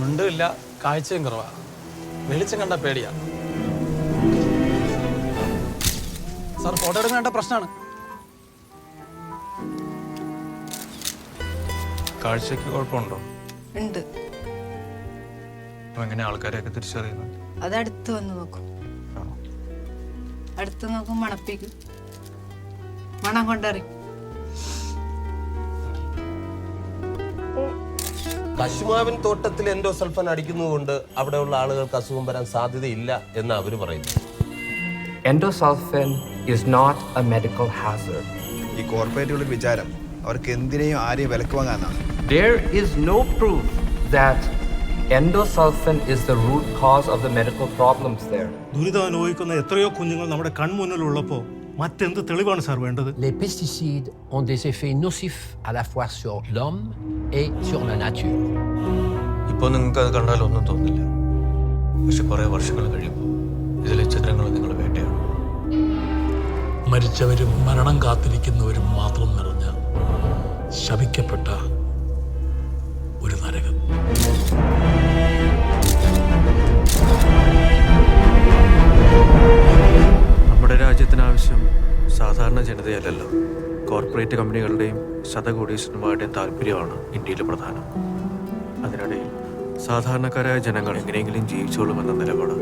ചുണ്ടുമില്ല, കാഴ്ചയും കുറവാ. വെളിച്ചം കണ്ട പേടിയാ. സാർ ഫോട്ടോ എടുക്കേണ്ട പ്രശ്നമാണ്. കാഴ്ചക്ക് കുഴപ്പമുണ്ടോ? ഉണ്ട്. എങ്ങനെ ആൾക്കാരെയൊക്കെ തിരിച്ചറിയുന്നത്? അത് അടുത്ത് വന്ന് നോക്കും. അടുത്ത് നോക്കും, മണപ്പിക്കും, മണം കൊണ്ടറിയും. കശുമാവിൻ തോട്ടത്തിൽ എൻഡോസൾഫാൻ അടിക്കുന്നതുകൊണ്ട് അവിടെയുള്ള ആളുകൾക്ക് അസുഖം വരാൻ സാധ്യതയില്ല എന്ന് അവർ പറയുന്നു. Endosulfan is not a medical hazard. ഈ കോർപ്പറേറ്റുകളുടെ വിചാരം അവർക്ക് എന്തിനേയും ആരെയും വിലക്ക് വാങ്ങാനാണ്. There is no proof that endosulfan is the root cause of the medical problems there. ദുരിതം അനുഭവിക്കുന്ന എത്രയോ കുഞ്ഞുങ്ങൾ നമ്മുടെ കൺമുന്നിലുള്ളപ്പോൾ മറ്റെന്ത് തെളിവാണ് സാർ വേണ്ടത്? Les pesticides ont des effets nocifs à la fois sur l'homme et sur la nature. ഇപ്പോൾ നിങ്ങൾക്ക് അത് കണ്ടാൽ ഒന്നും തോന്നില്ല. പക്ഷെ കുറേ വർഷങ്ങൾ കഴിയുമ്പോൾ ഇതിലെ ചിത്രങ്ങൾ നിങ്ങൾ വേട്ടയാണ്. മരിച്ചവരും മരണം കാത്തിരിക്കുന്നവരും മാത്രം നിറഞ്ഞ ശപിക്കപ്പെട്ട ഒരു നരകം. നമ്മുടെ രാജ്യത്തിനാവശ്യം സാധാരണ ജനതയല്ലല്ലോ, കോർപ്പറേറ്റ് കമ്പനികളുടെയും ശതകോടീശ്വരന്മാരുടെയും താല്പര്യമാണ് ഇന്ത്യയിൽ പ്രധാനം. അതിനിടയിൽ സാധാരണക്കാരായ ജനങ്ങൾ എങ്ങനെയെങ്കിലും ജീവിച്ചോളുമെന്ന നിലപാട്